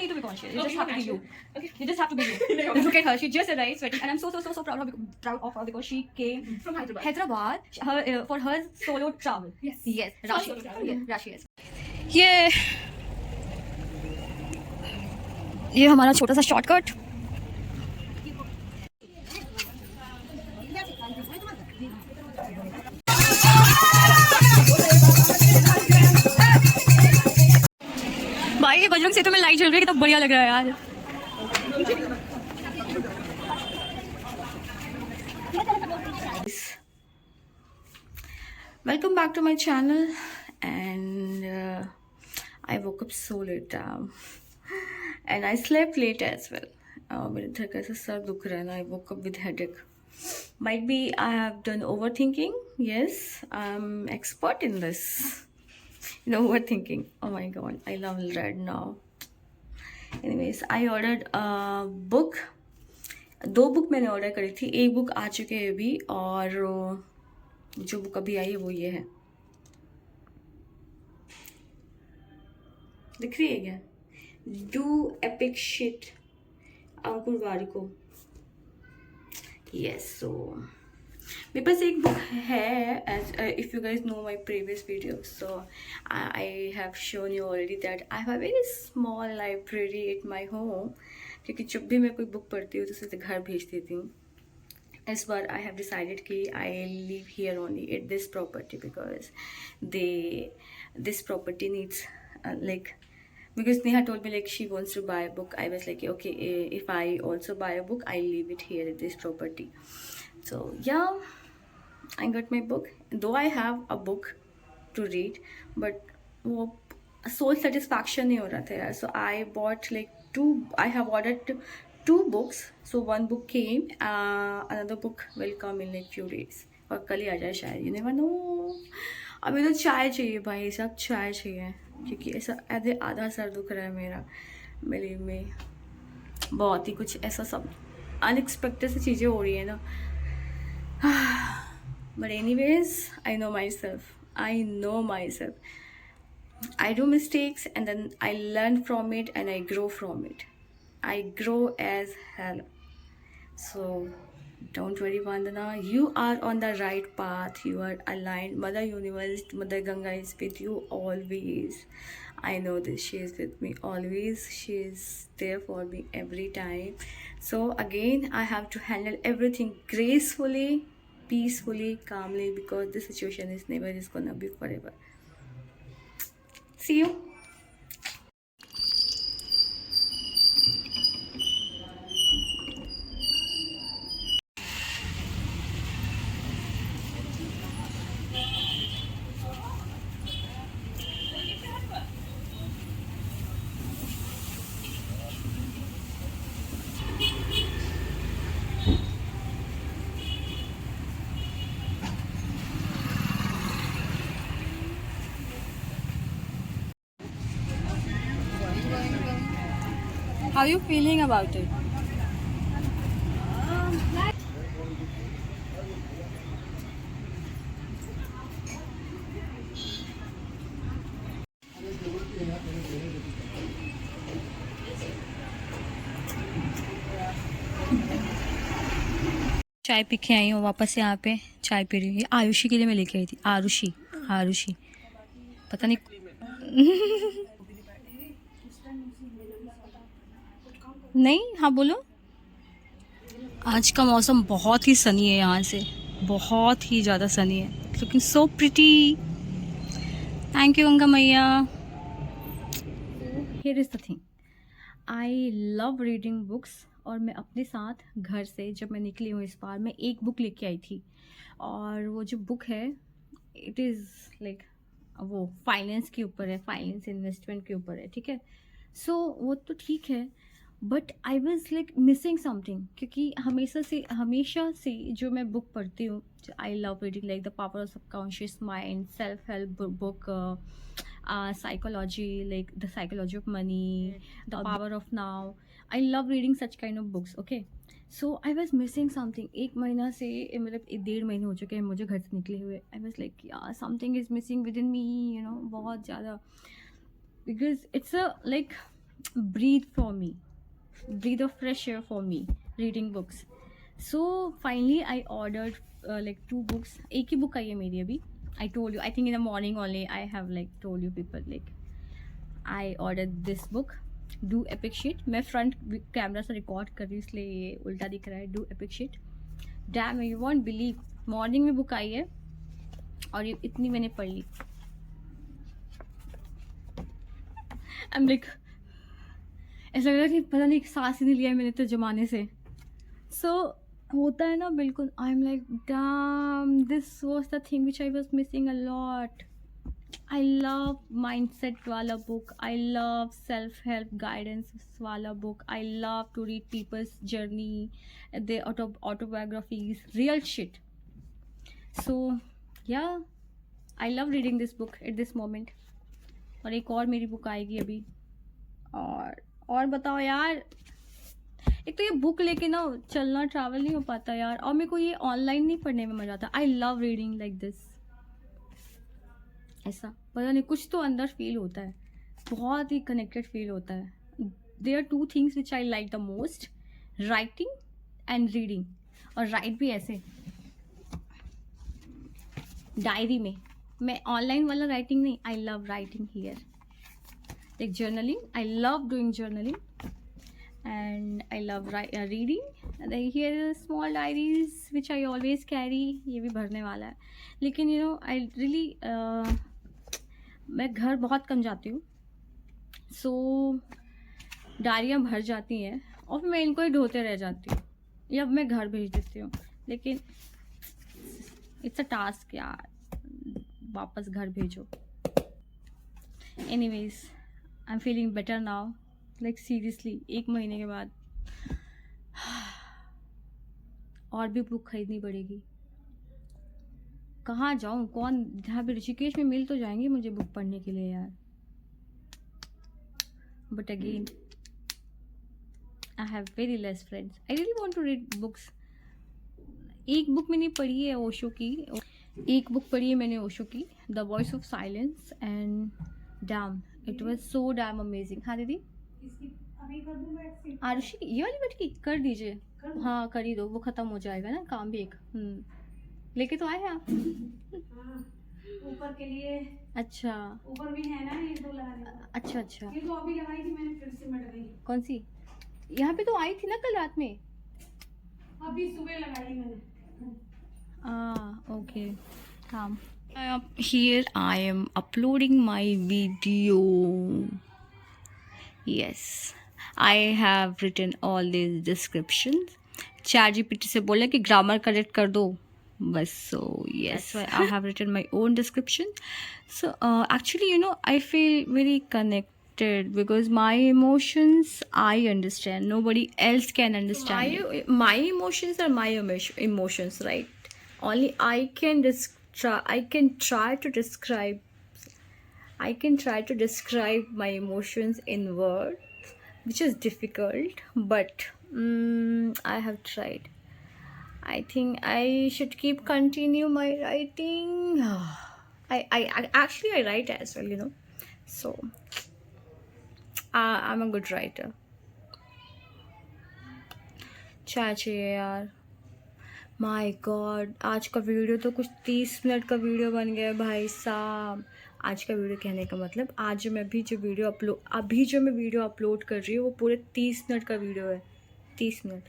need to be conscious. You just have to be you. Okay. You just have to be you. Look at her. She just arrived sweating, and I'm so proud of her because she came from Hyderabad. Hyderabad for her solo travel. Yes. Rashi. Solo travel. Yeah, Rashi is. ये हमारा छोटा सा shortcut. भाई ये बजरंग सेतु में light जल रही है, कितना बढ़िया लग रहा है यार. Welcome back to my channel, and I woke up so late and I slept late as well. मेरे इधर कैसे सर दुख रहा है ना. I woke up with headache. Might be I have done overthinking. Yes, I'm expert in this. Overthinking. Oh my god, I love red now. Anyways, I ordered a book. 2 book मैंने order करी थी. एक book आ चुके हैं अभी, और जो book अभी आई है वो ये है. दिख रही है क्या? Do epic shit, Ankur Warikoo. Yes, so मेरे पास एक बुक है. As if you guys know my previous video, so I have shown you already that I have a very small library at my home. क्योंकि जब भी मैं कोई बुक पढ़ती हूँ तो उसे घर भेज देती हूँ. इस बार आई हैव डिसाइडेड कि I live here only at this property because this property needs like, because Neha told me like she wants to buy a book. I was like, okay, if I also buy a book, I'll leave it here at this property. So yeah, I got my book. Though I have a book to read, but वो soul satisfaction नहीं हो रहा था यार. So I bought like I have ordered 2 books. So one book came, another book will come in like few days. और कल ही आ जाए शायद. You never know. अभी तो चाय चाहिए भाई साहब, चाय चाहिए. क्योंकि ऐसा आधा सर दुख रहा है मेरा. बिलीव में बहुत ही कुछ ऐसा सब अनएक्सपेक्टेड सी चीज़ें हो रही है ना. But anyways, I know my self. I do mistakes and then I learn from it and I grow from it. I grow as hell. So don't worry, Vandana. You are on the right path. You are aligned. Mother Universe, Mother Ganga is with you always. I know this. She is with me always. She is there for me every time. So again, I have to handle everything gracefully, peacefully, calmly, because this situation is never is gonna be forever. See you. How are you feeling about it? चाय P के आई हूँ वापस यहाँ पे. चाय P रही हूँ. आयुषी के लिए मैं लेके आई थी. आरुषि पता नहीं. नहीं, हाँ बोलो. आज का मौसम बहुत ही सनी है यहाँ से. बहुत ही ज़्यादा सनी है. Looking so pretty. Thank you Ganga मैया. Here is the thing. I love reading books. और मैं अपने साथ घर से जब मैं निकली हूँ इस बार, मैं एक बुक लेके आई थी. और वो जो बुक है, इट इज़ लाइक वो फाइनेंस के ऊपर है, फाइनेंस इन्वेस्टमेंट के ऊपर है. ठीक है. सो वो तो ठीक है, but I was like missing something. क्योंकि हमेशा से जो मैं बुक पढ़ती हूँ, आई love reading like the power of subconscious mind, self help book, psychology, like the psychology of money, the power of now. I love reading such kind of books. Okay, so I was missing something. 1 महीना से, मतलब 1.5 महीने हो चुके हैं मुझे घर से निकले हुए. I was like, yeah, something is missing within me, बहुत ज़्यादा. Because it's a like breathe for me, breathe of fresh air for me, reading books. So finally I ordered like 2 books. एक ही book आई है मेरी अभी. I told you, I think in the morning only I have like told you people like I ordered this book. Do epic shit. मैं front camera से record कर रही हूँ इसलिए ये उल्टा दिख रहा है. Do epic shit. Damn, you won't believe. Morning में बुक आई है और ये इतनी मैंने पढ़ ली. I'm like ऐसा लग रहा है कि पता नहीं सांस ही नहीं लिया है मैंने तो जमाने से. So होता है ना बिल्कुल. I'm like damn, this was the thing which I was missing a lot. I love mindset wala book. I love self-help guidance wala book. I love to read people's journey, their autobiographies, real shit. So yeah, I love reading this book at this moment. और एक और मेरी book आएगी अभी. और बताओ यार, एक तो ये बुक लेके ना चलना ट्रैवल नहीं हो पाता यार, और मेरे को ये ऑनलाइन नहीं पढ़ने में मजा आता. आई लव रीडिंग लाइक दिस. ऐसा पता नहीं कुछ तो अंदर फील होता है, बहुत ही कनेक्टेड फील होता है. There are 2 things which I like the most, writing and reading. और राइट भी ऐसे डायरी में. मैं ऑनलाइन वाला राइटिंग नहीं. I love writing here, like journalling. I love doing journalling and I love reading. And here are small diaries which I always carry. ये भी भरने वाला है. लेकिन you know I really मैं घर बहुत कम जाती हूँ, so डायरियाँ भर जाती हैं और फिर मैं इनको ही ढोते रह जाती हूँ या मैं घर भेज देती हूँ. लेकिन इट्स अ टास्क यार, वापस घर भेजो. Anyways I am feeling better now. Like seriously 1 महीने के बाद और भी बुक खरीदनी पड़ेगी. कहाँ जाऊँ, कौन, जहाँ भी ऋषिकेश में मिल तो जाएंगे मुझे बुक पढ़ने के लिए यार. But again I have very less friends. I really want to read books. एक बुक मैंने पढ़ी है ओशो की. एक बुक पढ़ी है मैंने ओशो की, the voice of silence, and damn it was so damn amazing. हाँ दीदी, आरुषि ये वाली बैठ की कर दीजिए. हाँ कर ही दो, वो खत्म हो जाएगा ना काम भी एक. लेके तो आए हैं आप. ऊपर के लिए. अच्छा ऊपर भी है ना ये 2 लगाने. अच्छा अच्छा. ये तो अभी लगाई थी मैंने, फिर से मट गई. कौन सी? यहाँ पे तो आई थी ना कल रात में. अभी सुबह लगाई मैंने. Okay. Here I am uploading my video. Yes, I have written all these descriptions. ChatGPT से बोला कि ग्रामर करेक्ट कर दो बस. So yes, so I have written my own description. So actually you know I feel very connected because my emotions I understand, nobody else can understand. My emotions are my emotions, right? Only I can try to describe my emotions in words, which is difficult, but I have tried. I think I should continue my writing. I actually write as well, you know. So I'm a good writer. क्या चाहिए यार. My God, आज का video तो कुछ 30 minute का video बन गया भाई साहब. आज का वीडियो कहने का मतलब आज मैं जो वीडियो अपलोड कर रही हूँ वो पूरे 30 मिनट का वीडियो है. 30 minute.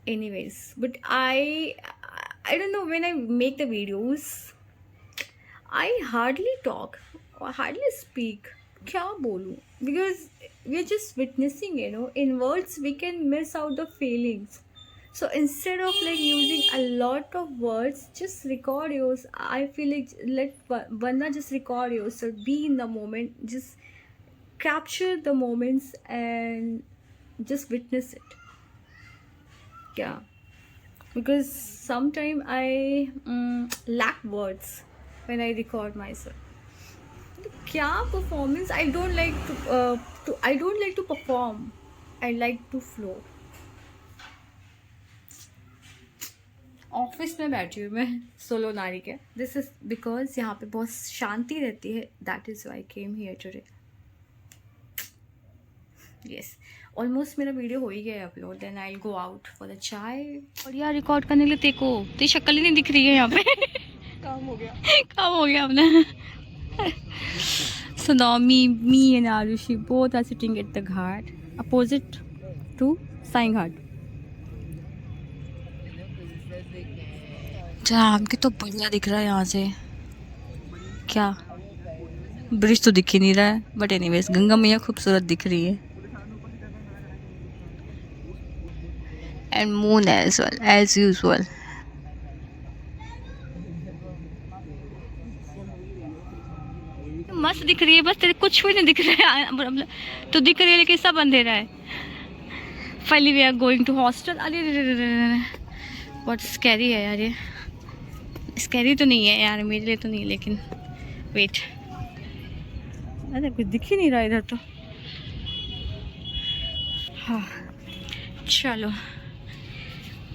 Anyways, but I don't know, when I make the videos I hardly talk, hardly speak. क्या बोलूँ, because we are just witnessing, you know. In words we can miss out the feelings. So instead of like using a lot of words, just record yours. I feel like let banda just record yourself, be in the moment, just capture the moments and just witness it. Yeah, because sometimes I lack words when I record myself. Kya performance? I don't like to perform. I like to flow. Office में बैठी हूँ मैं solo नारी के. This is because यहाँ पे बहुत शांति रहती है. That is why came here today. Yes, almost मेरा वीडियो हो ही गया है upload, then I go out for the chai. और यार रिकॉर्ड करने के लिए तेको तेरी शक्ल ही नहीं दिख रही है यहाँ पे। काम हो गया। काम हो गया अपना। So now me and Arushi both are sitting at the ghat opposite to Sai Ghat. जाम की तो बढ़िया दिख रहा है यहाँ से। क्या ब्रिज तो दिख ही नहीं रहा है, बट एनीवेज गंगा मैया खूबसूरत दिख रही है। And moon as well as usual. मस्त दिख रही है, बस तेरे कुछ भी नहीं दिख रहा है। तो दिख रही है लेकिन सब अंधेरा है। Finally we are going to hostel. अरे बहुत स्कैरी है यार ये। स्कैरी तो नहीं है यार, मेरे लिए तो नहीं, लेकिन वेट, अरे कुछ दिख ही नहीं रहा इधर तो। हाँ चलो,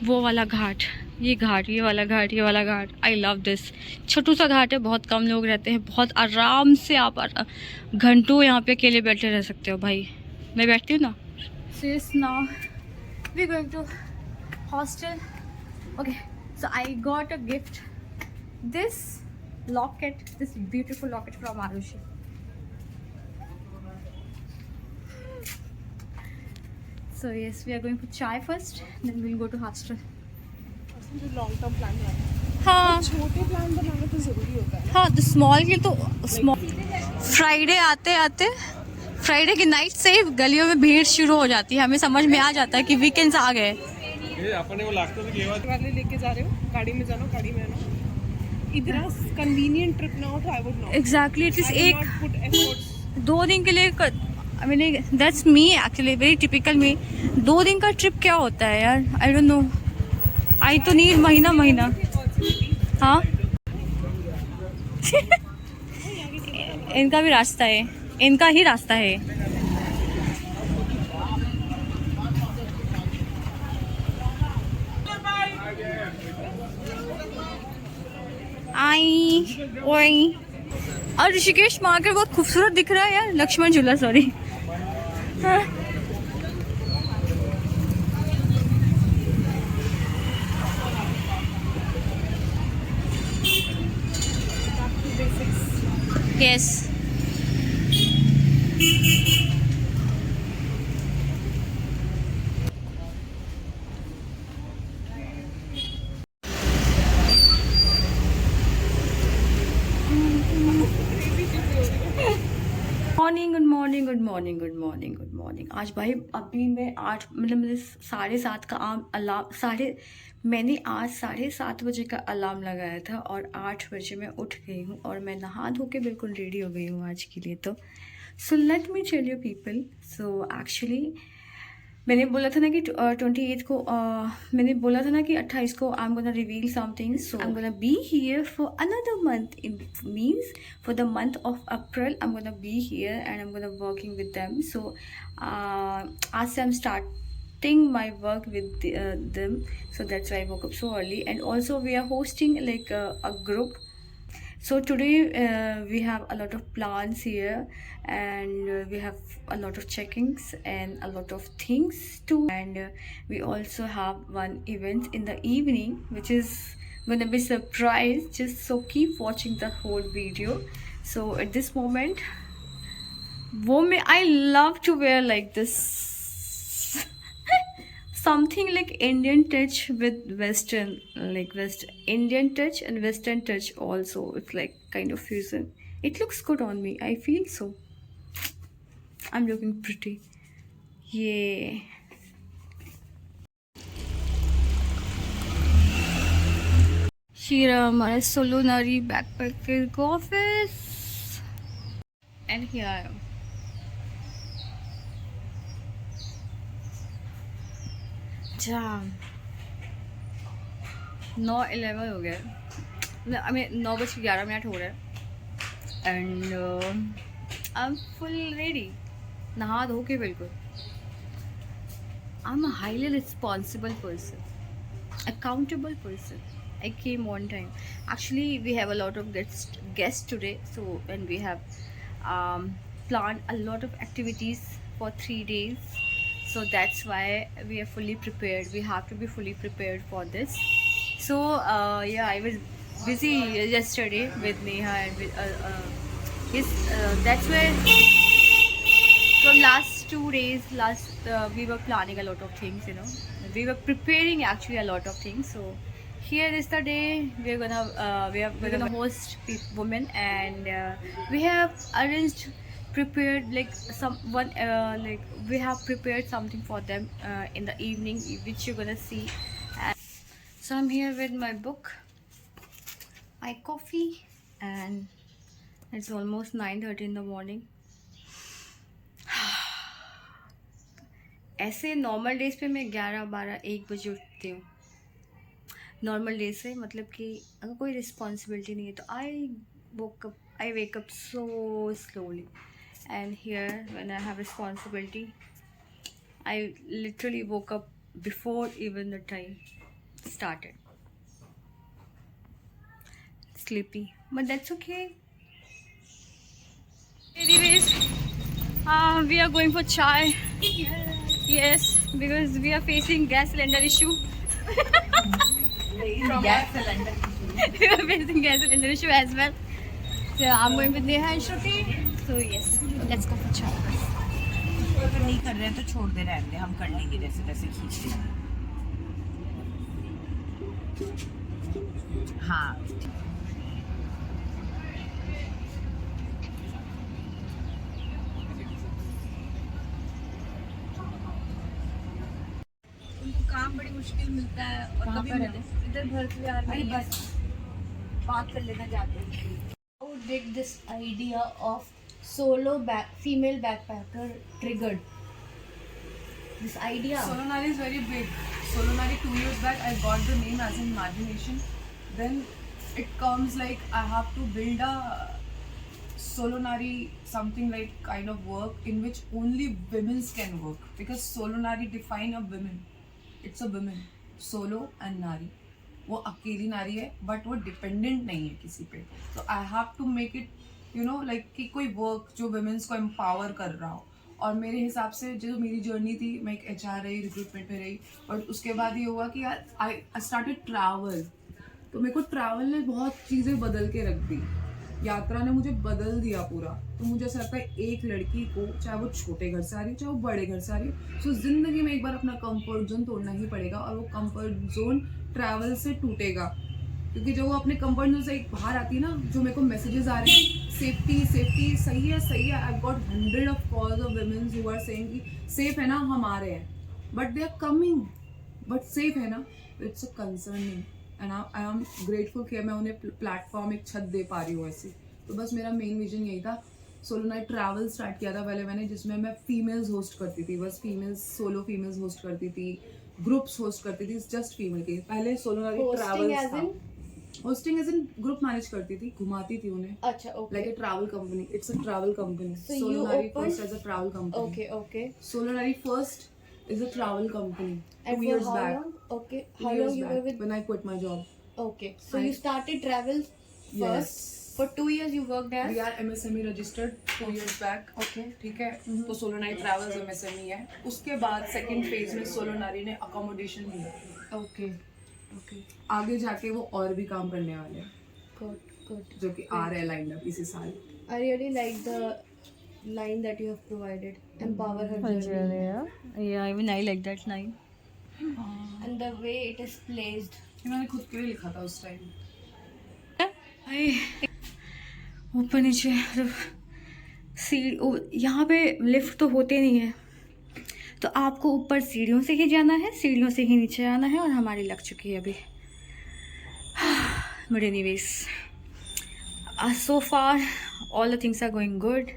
वो वाला घाट, ये घाट, ये वाला घाट, ये वाला घाट, आई लव दिस। छोटू सा घाट है, बहुत कम लोग रहते हैं, बहुत आराम से आप घंटों यहाँ पे अकेले बैठे रह सकते हो भाई। मैं बैठती हूँ ना। So yes, now we going to hostel. Okay, so I got a gift, this locket, this beautiful locket from Arushi. So yes, we are going for chai first, then we'll go to hostel. जो long term plan बनाना, हाँ छोटे plan बनाना तो जरूरी होता है। हाँ, तो small के तो स्मॉल। फ्राइडे आते आते, फ्राइडे की नाइट से गलियों में भीड़ शुरू हो जाती है। हमें समझ में आ जाता है कि वीकेंड्स आ गए। अपने वो लागत तो वाले लेके जा रहे हो, गाड़ी में जानो, गाड़ी में आना। इतना कन्वीनियंट ट्रिप ना हो तो I would not. Exactly, at least एक पुट एफर्ट्स। 2 दिन के लिए I mean that's me actually, very typical me. 2 दिन का ट्रिप क्या होता है यार, आई डोंट नो। आई तो नीड महीना महीना। हाँ इनका भी रास्ता है, इनका ही रास्ता है। आई ओई। और ऋषिकेश मार्केट बहुत खूबसूरत दिख रहा है यार, लक्ष्मण झूला, सॉरी। हाँ। Yes. Morning, good morning, good morning, good morning, good morning. आज भाई अभी मैं 8 मतलब मुझे 7:30 का अलार्म मैंने आज 7:30 बजे का अलार्म लगाया था और 8 बजे मैं उठ गई हूँ और मैं नहा धो के बिल्कुल रेडी हो गई हूँ आज के लिए। तो so let me tell you people, so actually मैंने बोला था ना कि 28 को मैंने बोला था ना कि 28 को I am gonna reveal something, so I am gonna be here for another month. It means for the month of April I am gonna be here and I am gonna working with them. So आज से I am starting my work with them, so that's why I woke up so early. And also we are hosting like a group. So today we have a lot of plans here and we have a lot of checkings and a lot of things too, and we also have one event in the evening which is gonna be surprise, just so keep watching the whole video. So at this moment I love to wear like this something like Indian touch with Western, like Indian touch and Western touch also. It's like kind of fusion. It looks good on me, I feel so. I'm looking pretty. Yeah. Shira, my Solonari backpacker office. And here I am. जाम 9:11 हो गया, मतलब 9:11 हो रहा है and I M full ready, नहा धो के बिल्कुल। I am a highly responsible person, accountable person. I came on time. Actually, we have a lot of guests today, so and we have planned a lot of activities for 3 days, so that's why we are fully prepared. We have to be fully prepared for this. So yeah, I was busy yesterday with Neha and with yes, that's where from last 2 days we were planning a lot of things, you know, we were preparing actually a lot of things. So here is the day we're gonna host women, and we have arranged, prepared like someone like we have prepared something for them in the evening, which you're gonna see. And so I'm here with my book, my coffee, and it's almost 9:30 in the morning. ऐसे normal days पे मैं 11, 12, 1 बजे उठती हूँ. Normal days से मतलब कि अगर कोई रिस्पॉन्सिबिलिटी नहीं है तो I wake up so slowly. And here when I have responsibility I literally woke up before even the time started. Sleepy, but that's okay. Anyways, we are going for chai. Yes, because we are facing gas cylinder issue. gas cylinder. We are facing gas cylinder issue as well. So I'm going with Neha and Shruti. So yes, let's go for chai. अगर नहीं कर रहे हैं तो छोड़ दे, रहने दे, हम कर लेंगे जैसे तैसे खींच के. हाँ उनको काम बड़ी मुश्किल मिलता है. और कभी इधर भर के यार नहीं, बस बात कर लेना जाते हैं. How did this idea of female backpacker triggered? This idea. Solonari is very big. Solonari 2 years back I got the name as an imagination. Then it comes like I have to build a Solonari something like kind of work in which only women can work, because Solonari define a women. It's a women. Solo and Nari. वो अकेली नारी है but वो dependent नहीं है किसी पे. तो I have to make it you know like कि कोई वर्क जो वुमेन्स को एम्पावर कर रहा हो. और मेरे हिसाब से जो मेरी जर्नी थी, मैं एक HR रही, रिक्रूटमेंट में रही, और उसके बाद ये हुआ कि यार आई स्टार्टेड ट्रैवल. तो मेरे को ट्रैवल ने बहुत चीज़ें बदल के रख दी. यात्रा ने मुझे बदल दिया पूरा. तो मुझे ऐसा लगता है एक लड़की को, चाहे वो छोटे घर से आ रही हो चाहे वो बड़े घर से आ रही हो, सो जिंदगी में एक बार अपना कंफर्ट जोन तोड़ना ही पड़ेगा. और वो कंफर्ट जोन ट्रैवल से टूटेगा, क्योंकि जब वो अपने कंफर्ट जोन से एक बाहर आती है ना, जो मेरे को मैसेजेस आ रहे हैं सेफ्टी सेफ्टी, सही है सही है. I got 100 of calls of women who are saying कि सेफ है ना, हम आ रहे हैं, but they are coming, but safe है ना. It's a concerning and I am grateful कि मैं उन्हें प्लेटफॉर्म, एक छत दे पा रही हूँ ऐसी. तो बस मेरा मेन विजन यही था. सोलो नाइट ट्रैवल स्टार्ट किया था पहले मैंने, जिसमें मैं फीमेल्स होस्ट करती थी, बस फीमेल्स, सोलो फीमेल्स होस्ट करती थी, ग्रुप्स होस्ट करती थी, जस्ट फीमेल के. पहले सोलो नाइट ट्रैवल था. Hosting as in group manage करती थी, घुमाती थी उन्हें. अच्छा, okay. Like a travel company. It's a travel company. So solo you night opened- first as a travel company. Okay, okay. Solo night first is a travel company. And 2 years for how back. long? Okay. 2 How years long you were back, with? when I quit my job. Okay. So I- you started travel first. Yes. For 2 years you worked as? We are MSME registered 2 years back. Okay. ठीक है. तो solo night travels MSME है. उसके बाद second phase में solo नारी ने accommodation लिया. Okay. Okay. आगे जाके वो और भी काम करने वाले हैं, Good. Good. जो कि आ रहे हैं लाइन अप इसी साल. I really like the line that you have provided. Empower her journey. Yeah, even I like that line. And the way it is placed. ये मैंने खुद के लिए लिखा था उस टाइम. ऊपर नीचे यहाँ पे लिफ्ट तो होते नहीं है, तो आपको ऊपर सीढ़ियों से ही जाना है, सीढ़ियों से ही नीचे आना है, और हमारी लग चुकी है अभी. But anyways, so far all the things are going good.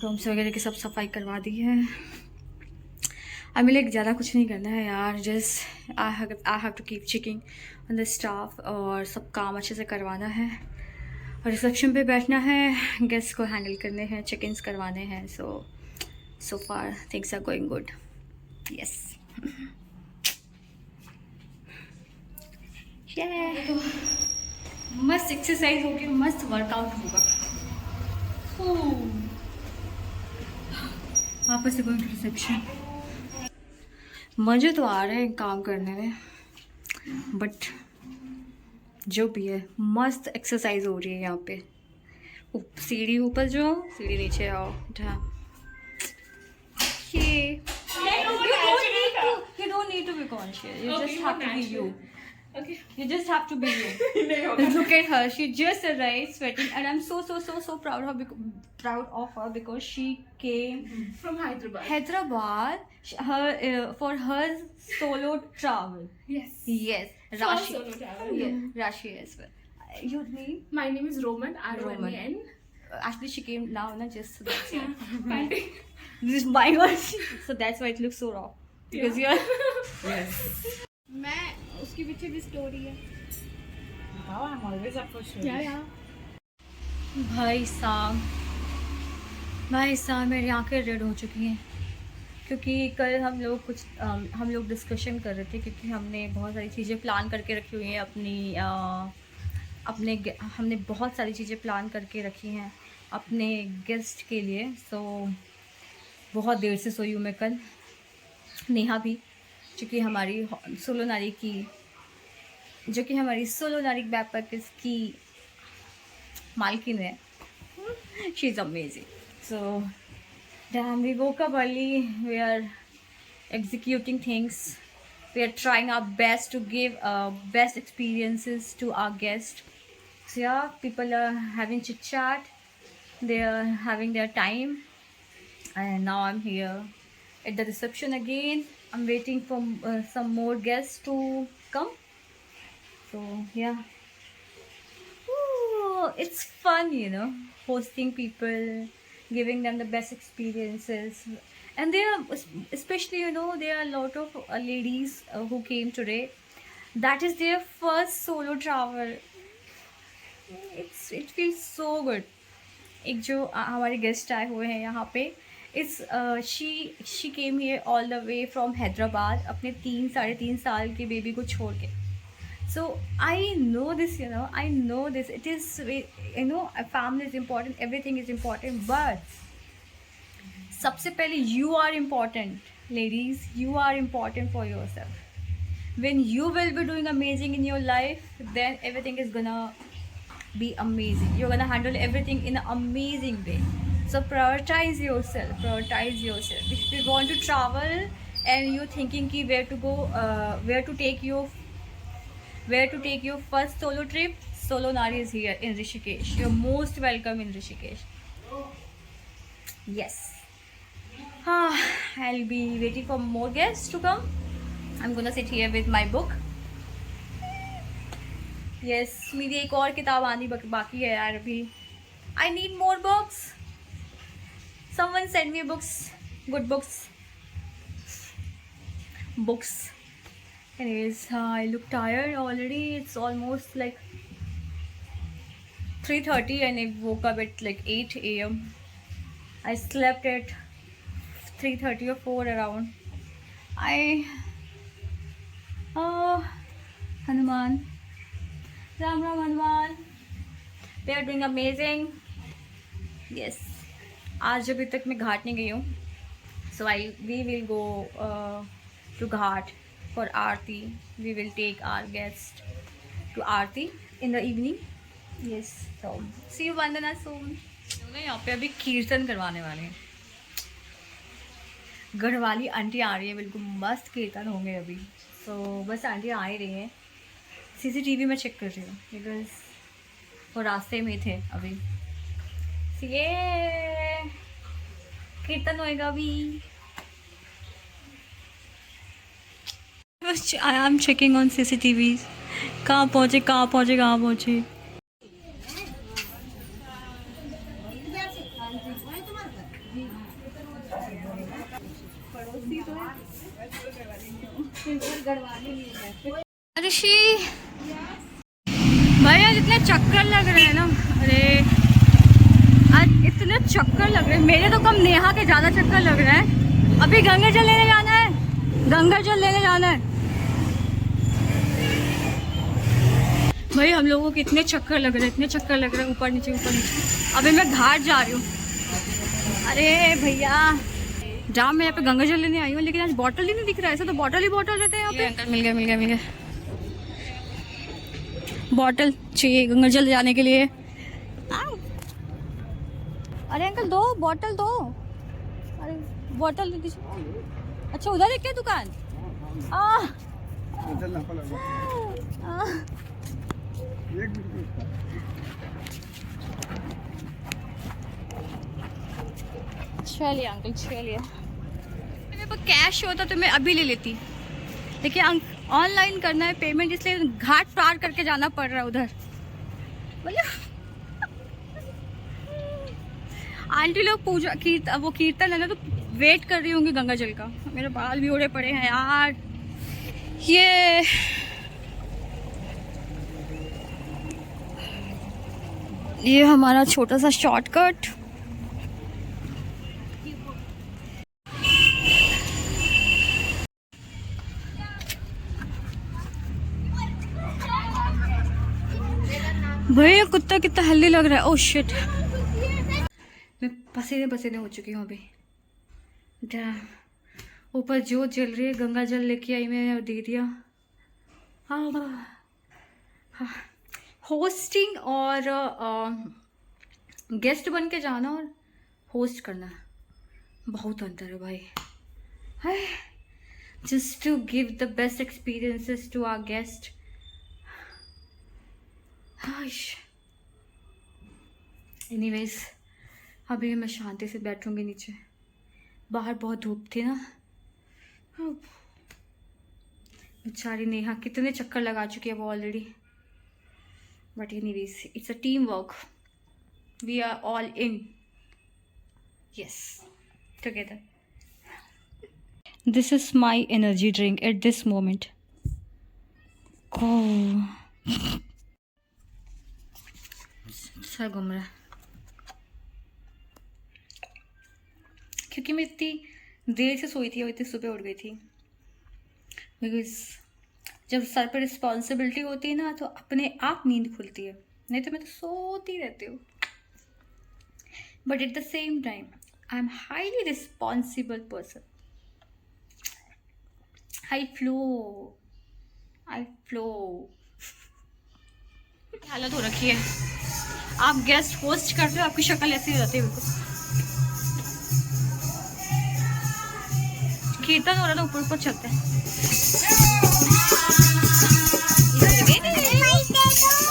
Rooms वगैरह की सब सफाई करवा दी है. अभी लाइक ज़्यादा कुछ नहीं करना है यार, just I have to keep checking on the staff, और सब काम अच्छे से करवाना है, और रिसेप्शन पे बैठना है, गेस्ट को हैंडल करने हैं, चेक इन्स करवाने हैं. So far things are going good. Yes. तो मस्त एक्सरसाइज होगी, मस्त वर्कआउट होगा. वापस से गोइंग टू रिसेप्शन। मज़े तो आ रहे हैं काम करने में, बट जो भी है मस्त एक्सरसाइज हो रही है यहाँ पे। सीढ़ी ऊपर जाओ, सीढ़ी नीचे आओ। ये you don't need to be conscious. You just have to be you. Okay. You just have to be you. Look at her. She just arrived sweating, and I'm so proud of her because she came From Hyderabad. Hyderabad for her solo travel. Yes. Yes, For Rashi. solo travel. Yeah, Rashi as well. Your name? My name is Roman. Roman. R-O-M-A-N. Actually, she came now, na, just so that's Yeah. Fine. this is my one. So that's why it looks so raw. Because Yeah. you're. Yes. मैं उसके पीछे भी story है। Wow, I'm always up for sure. Yeah. भाई साहब मेरी आंखें red हो चुकी हैं, क्योंकि कल हम लोग डिस्कशन कर रहे थे, क्योंकि हमने बहुत सारी चीज़ें प्लान करके रखी हुई हैं हमने बहुत सारी चीज़ें प्लान करके रखी हैं अपने गेस्ट के लिए। सो बहुत देर से सोई हूँ मैं कल, नेहा भी, जो कि हमारी सोलो नारी बैकपैकर्स की मालकिन है। She is amazing. So damn, we woke up early, we are executing things, we are trying our best to give best experiences to our guests. So yeah, people are having chit chat, they are having their time, and now I'm here at the reception again. I'm waiting for some more guests to come. So yeah, ooh, it's fun, hosting people, giving them the best experiences. And there are, especially, there are a lot of ladies who came today. That is their first solo travel. It feels so good. एक जो हमारे guest आए हुए हैं यहाँ पे, she came here all the way from Hyderabad अपने 3-3.5 साल के बेबी को छोड़ के. So I know this, I know this. It is, a family is important, everything is important, but सबसे पहले you are important, ladies. You are important for yourself. When you will be doing amazing in your life, then everything is gonna be amazing. You're gonna handle everything in an amazing way. So prioritize yourself. If you want to travel and you're thinking ki where to go, where to take your first solo trip, Solo Nari is here in Rishikesh. You're most welcome in Rishikesh. Yes. I'll be waiting for more guests to come. I'm gonna sit here with my book. Yes, मेरी एक और किताब आनी बाकी है यार अभी. I need more books. Someone send me books, good books. Anyways, I look tired already. It's almost like 3:30 and I woke up at like 8 a.m. I slept at 3:30 or 4 around. Hanuman. Ram Hanuman. They are doing amazing. Yes. आज अभी तक मैं घाट नहीं गई हूँ. So we will go to Ghat for Aarti. We will take our guest to Aarti in the evening. Yes. So see you Vandana soon. यहाँ पे अभी कीर्तन करवाने वाले हैं. गढ़वाली आंटी आ रही है, बिल्कुल मस्त कीर्तन होंगे अभी. So बस आंटी आ ही रही है. CCTV में चेक कर रही हूँ बिकॉज वो रास्ते में थे अभी. ये कीर्तन होएगा अभी. I am checking on CCTV. कहाँ पहुँचे. ऋषि भाई आज इतने चक्कर लग रहे हैं ना. अरे आज इतने चक्कर लग रहे हैं. मेरे तो कम, नेहा के ज़्यादा चक्कर लग रहे हैं. अभी गंगा जल लेने जाना है. भाई हम लोगों को इतने चक्कर लग रहे हैं ऊपर नीचे. अभी मैं घाट जा रही हूँ. अरे भैया जहाँ मैं यहाँ पे गंगा जल लेने आई हूँ, लेकिन आज बॉटल ही नहीं दिख रहा है। ऐसा तो बॉटल ही बॉटल रहते हैं यहाँ पे। अंकल मिल गया बॉटल चाहिए गंगा जल जाने के लिए। अरे अंकल दो बॉटल दो। अरे बॉटल दे दीजिए। अच्छा उधर है क्या दुकान? चलिए अंकल चलिए। मेरे पास कैश होता तो मैं अभी ले लेती, लेकिन ऑनलाइन करना है पेमेंट, इसलिए घाट पार करके जाना पड़ रहा है उधर। आंटी लोग पूजा वो कीर्तन है ना, तो वेट कर रही होंगी गंगा जल का। मेरे बाल भी उड़े पड़े हैं यार। ये हमारा छोटा सा शॉर्टकट। भैया कुत्ता कितना हेल्दी लग रहा है। ओह शिट, मैं पसीने हो चुकी हूँ अभी। ऊपर जोत जल रही है, गंगा जल लेके आई मैं और दे दिया। होस्टिंग और गेस्ट बन के जाना और होस्ट करना बहुत अंतर है भाई। Just to give the best experiences to our guest. Anyways अभी मैं शांति से बैठूंगी नीचे। बाहर बहुत धूप थी ना। बेचारी नेहा कितने चक्कर लगा चुकी है वो already. But anyways it's a team work, we are all in, yes together. This is my energy drink at this moment. सर घूम रहा है क्योंकि मैं इतनी देर से सोई थी और इतनी सुबह उठ गई थी। बिकॉज जब सर पर रिस्पॉन्सिबिलिटी होती है ना, तो अपने आप नींद खुलती है, नहीं तो मैं तो सोती रहती हूँ। But at the same time I am highly responsible person. I flow हालत हो रखी है। आप गेस्ट होस्ट करते हो, आपकी शक्ल ऐसी हो जाती है बिल्कुल। कीर्तन हो रहा था, ऊपर ऊपर चलते हैं।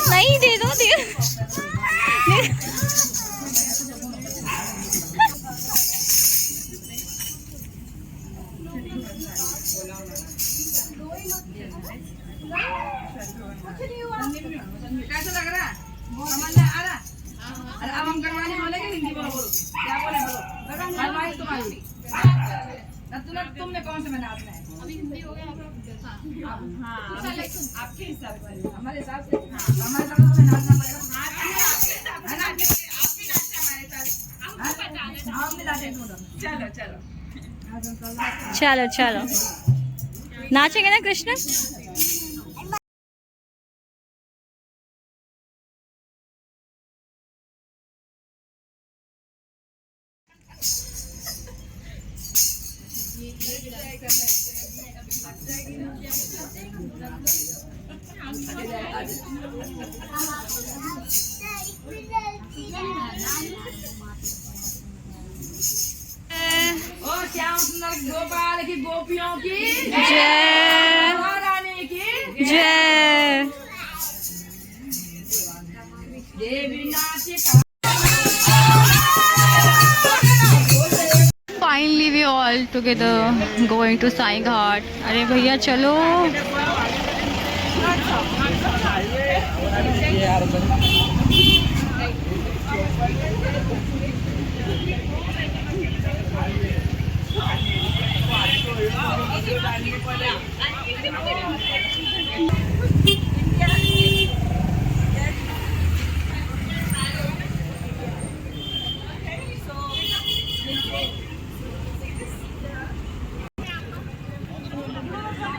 नहीं दे दो कैसा लग रहा है? समझ आ रहा? अरे अब हम करवाने वाले हैं, हिंदी बोलो क्या बोले बोलो। फरमाइश तुम्हारी। तुमने कौन से महीना आपने? अभी हिंदी हो गया। हाँ आपके हिसाब से, हमारे हिसाब से। हाँ हमारे हिसाब से तुम्हें नाचना पड़ेगा। है ना? आप भी नाचना हमारे साथ। आप भी नाचेंगे। चलो चलो नाचेंगे ना कृष्ण। श्याम सुंदर गोपाल की गोपियों की जय, रानी की जय। देवी नाचे। Finally we all together going to Sai Ghat. अरे भैया चलो।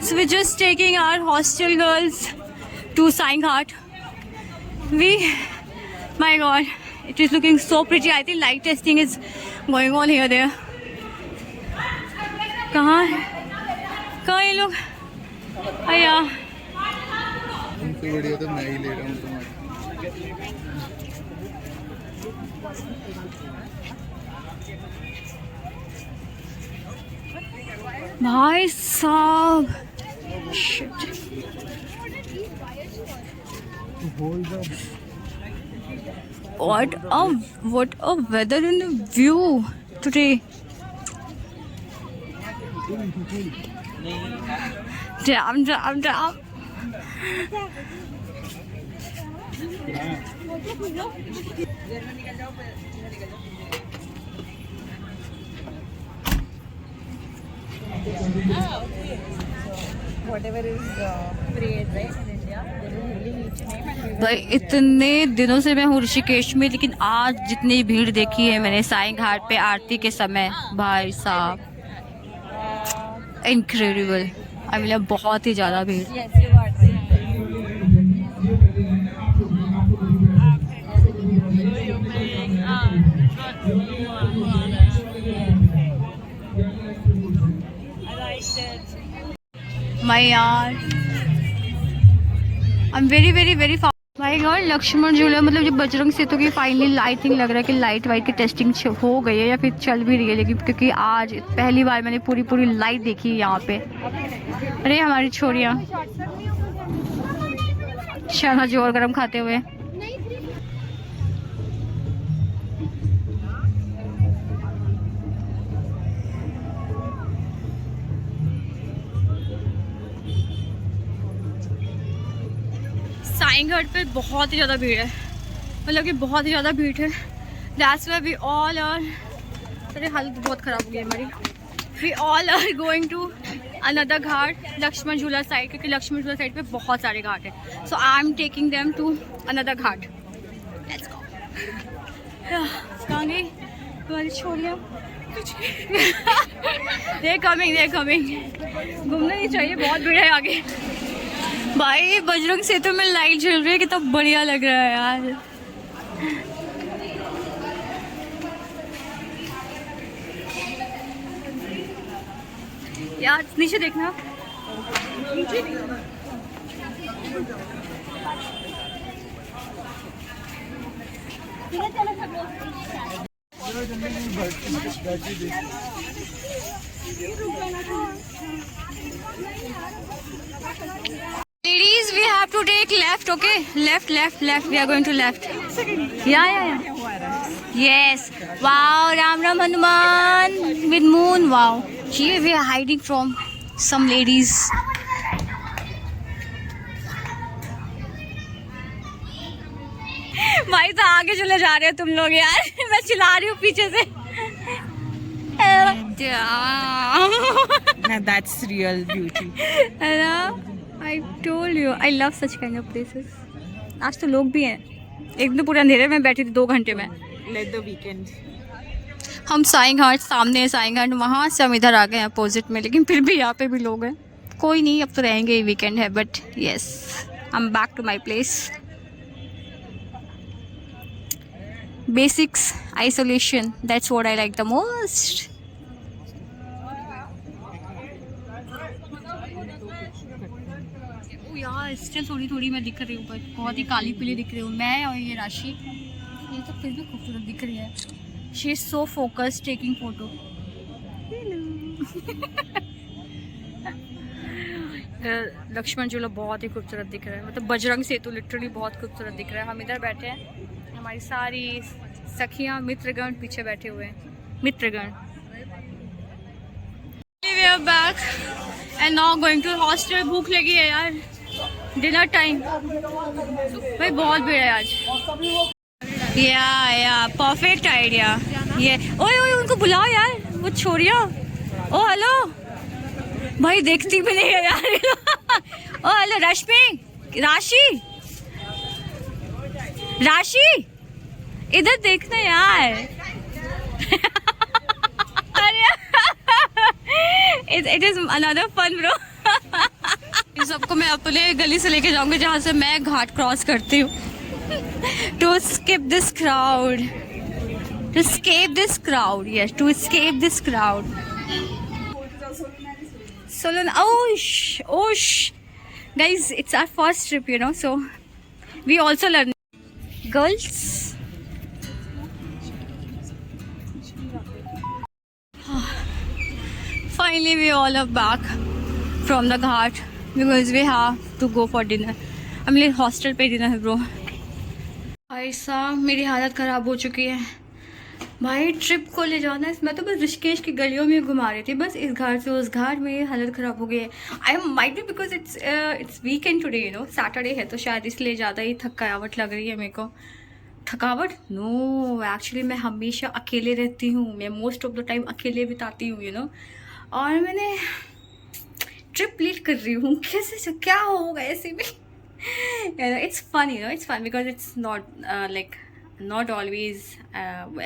So we're just taking our hostel girls to Sai Ghat. My God, it is looking so pretty. I think light testing is going on here there. कहाँ है, कहाँ ये लोग? अया उनसे बढ़िया तो मैं ही ले रहा हूँ तुम्हारा। भाई साहब, what a weather in the view today. Damn. भाई इतने दिनों से मैं हूँ ऋषिकेश में, लेकिन आज जितनी भीड़ देखी है मैंने साईं घाट पे आरती के समय, भाई साहब इनक्रेडिबल। आई मीन बहुत ही ज़्यादा भीड़। माय यार, I am very my God. Lakshman Jhula मतलब जो बजरंग सेतु की फाइनली लाइटिंग, लग रहा है कि लाइट वाइट की टेस्टिंग हो गई है या फिर चल भी रही है, लेकिन क्योंकि आज पहली बार मैंने पूरी लाइट देखी यहाँ पे। अरे हमारी छोरियाँ शर्मा जोर गरम खाते हुए। साईं घाट पे बहुत ही ज़्यादा भीड़ है, मतलब कि बहुत ही ज़्यादा भीड़ है। That's why we all are, अरे हालत बहुत ख़राब हो गई हमारी। We all are going to another ghat, Lakshman Jhula side, क्योंकि लक्ष्मण झूला साइड पे बहुत सारे घाट हैं। So I am taking them to another ghat. Let's go. कहाँ गई तुम्हारी छोरियाँ? they're coming। घूमना नहीं चाहिए, बहुत भीड़ है आगे। भाई बजरंग सेतु में लाइट जल रही है, कितना बढ़िया लग रहा है यार। यार नीचे देखना। Ladies, we have to take left, okay? Left. We are going to left. Yeah. Yes. Wow, Ram Hanuman with moon. Wow. Gee, we are hiding from some ladies. भाई तो आगे चले जा रहे हो तुम लोग यार। मैं चिल्ला रही हूँ पीछे से। That's real beauty. I told you, I love such kind of places. आज तो लोग भी हैं। एक दिन पूरा अंधेरे में बैठी थी 2 घंटे में। Let the weekend. हम साईं घाट, सामने है साईं घाट, वहाँ से हम इधर आ गए हैं अपोजिट में, लेकिन फिर भी यहाँ पे भी लोग हैं। कोई नहीं, अब तो रहेंगे, वीकेंड है। But yes, I am back to my place. Basics, isolation, that's what I like the most. यार स्टिल थोड़ी मैं दिख रही हूँ, पर बहुत ही काली पीली दिख रही हूँ मैं। और ये राशि, ये तो फिर भी खूबसूरत दिख रही है। She is so focused taking photo. Lakshman Jhula बहुत ही खूबसूरत दिख रहा है, मतलब बजरंग सेतु लिटरली बहुत खूबसूरत दिख रहा है। हम इधर बैठे हैं, हमारी सारी सखियाँ मित्रगण पीछे बैठे हुए हैं। मित्रगण। We are back and now going to hostel। भूख लगी है यार, डिनर टाइम। भाई बहुत भीड़ है आज। या परफेक्ट आइडिया ये। ओए उनको बुलाओ यार, वो छोड़िया। ओ हेलो भाई, देखती भी नहीं है यार। ओ हेलो रश्मि, राशि इधर देखना यार। It is another fun bro। इन सबको मैं अपने गली से लेके जाऊंगी जहाँ से मैं घाट क्रॉस करती हूँ। To escape this crowd, yes, to escape this crowd। Solon. Oh, guys, it's our first trip, you know. So we also learn. Girls. Finally, we all are back from the ghat because we have to go for dinner. I'm like hostel पे dinner है bro. ऐसा मेरी हालत ख़राब हो चुकी है भाई. ट्रिप को ले जाना है. मैं तो बस ऋषिकेश की गलियों में घुमा रही थी, बस इस घाट से उस घाट में हालत ख़राब हो गई है. I might be because it's weekend today, you know, Saturday है, तो शायद इसलिए ज़्यादा ही थकावट लग रही है मेरे को. थकावट नो, एक्चुअली मैं हमेशा अकेले रहती हूँ. मैं मोस्ट ऑफ द टाइम अकेले बिताती हूँ, यू नो. और मैंने ट्रिप लीड कर रही हूँ. कैसे क्या होगा ऐसे में. It's fun, you know, it's fun because it's not not always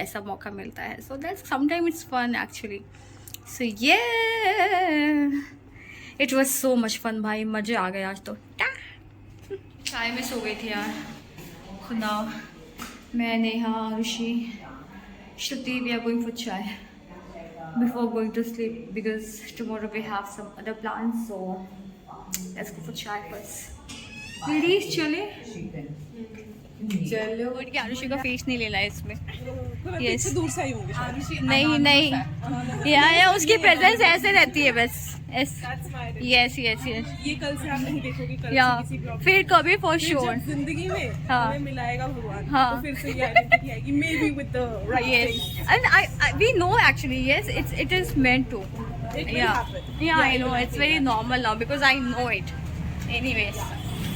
ऐसा मौका मिलता है. So that's sometimes it's fun actually. So yeah, it was so much fun भाई. मज़े आ गए आज तो. चाय में सो गई थी यार. खुदा, मैं, नेहा, ऋषि, श्रुति, we are going for chai before going to sleep because tomorrow we have some other plans. So let's go for chai first. Please चले चलो. कि आरुषि का फेस नहीं लेना है इसमें. यस, दूर से आई होंगे. नहीं या उसकी प्रेजेंस ऐसे रहती है बस. Yes yes yes yes. ये कल से आप नहीं देखोगे. कल या से किसी ब्लॉग फिर कभी फॉर श्योर जिंदगी में हाँ. हमें मिलाएगा भगवान. हाँ. तो फिर से ये आइडेंटिटी आएगी. May be with the right yes. And I we know actually, yes, it is meant to. Yeah, I know, it's very normal now because I know it anyways,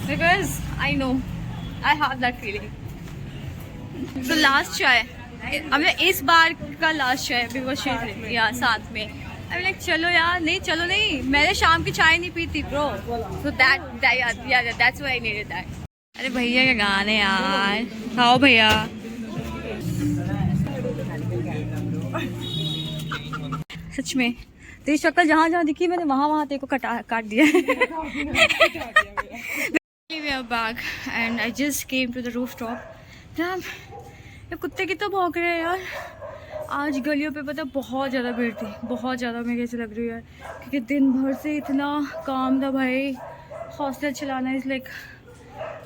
because I know I have that feeling. So last चाय, अब इस बार का last चाय because या साथ में I like चलो यार. नहीं चलो नहीं, मैंने शाम की चाय नहीं पी थी bro. So that's why I needed that. अरे भैया के गाने यार. आओ भैया. सच में तेरी शक्ल जहाँ जहाँ दिखी मैंने वहाँ तेरे को काट दिया. We are back and I just came to the rooftop. Damn, ये कुत्ते कितना भौंक रहे हैं यार. आज गलियों पे पता बहुत ज़्यादा भीड़ थी, बहुत ज़्यादा. मैं कैसे लग रही है क्योंकि दिन भर से इतना काम था भाई. हॉस्टल चलाना is like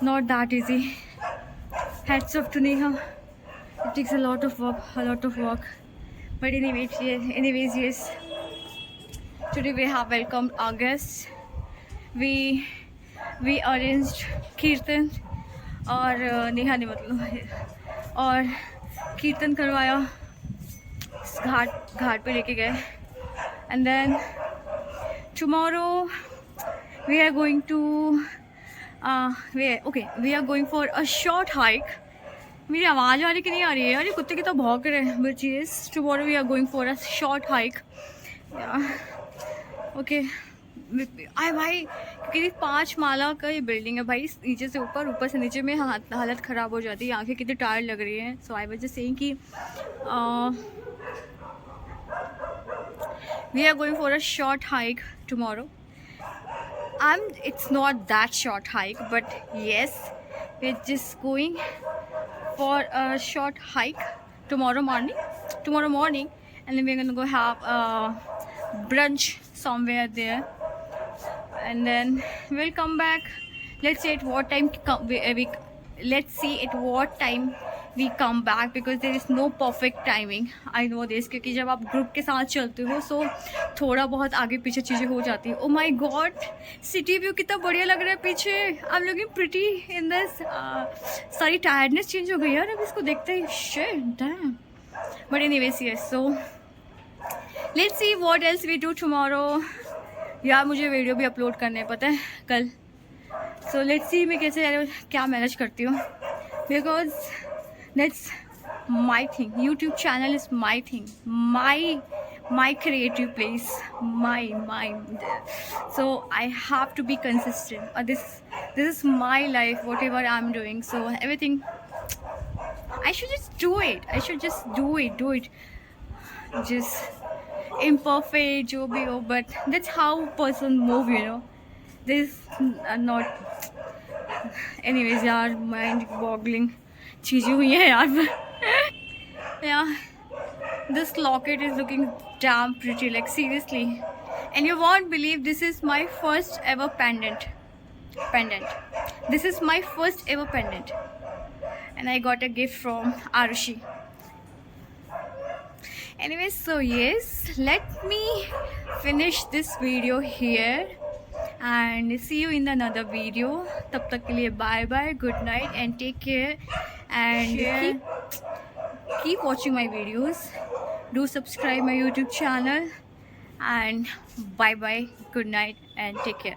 not that easy. Hats off to Neha. It takes a lot of work. But anyways, yes. Today we have welcomed our guests. We arranged कीर्तन और नेहा ने मतलब और कीर्तन करवाया. घाट पे लेके गए. And then tomorrow we are going to we are going for a short hike. मेरी आवाज़ आ रही कि नहीं आ रही है यार. ये कुत्ते की तो भौंक रहे हैं. But yes, tomorrow we are going for a short hike. Okay भाई क्योंकि 5 माला का ये बिल्डिंग है भाई. नीचे से ऊपर से नीचे में हालत ख़राब हो जाती है. आंखें कितनी टायर्ड लग रही हैं. So I was just saying कि we are going for a short hike tomorrow. It's not that short hike, but yes, we're just going for a short hike tomorrow morning, and then we're gonna go have a brunch somewhere there, and then we'll come back. Let's see at what time we come back because there is no perfect timing. I know this क्योंकि जब आप group के साथ चलते हो सो थोड़ा बहुत आगे पीछे चीज़ें हो जाती हैं. Oh my god, city view कितना बढ़िया लग रहा है पीछे. I am looking pretty in this. सारी टायर्डनेस चेंज हो गई यार अब इसको देखते ही. Shit damn. But anyways yes, so let's see what else we do tomorrow. यार मुझे वीडियो भी अपलोड करने हैं पता है कल. सो लेट्स सी मैं कैसे क्या मैनेज करती हूँ because that's my thing. YouTube channel is my thing, my creative place, my so I have to be consistent. This is my life, whatever I'm doing. So everything I should just do it. Do it just imperfect jo bhi ho, but that's how person move, you know. This not anyways yaar, mind boggling चीज़ें हुई हैं यार. This locket is looking dam pretty, like seriously. And you won't believe this is my first ever pendant. This is my first ever pendant. And I got a gift from Arushi. Anyways, so yes, let me finish this video here and see you in another video. Tab tak ke liye bye bye, good night and take care, and keep watching my videos. Do subscribe my YouTube channel, and bye bye, good night and take care.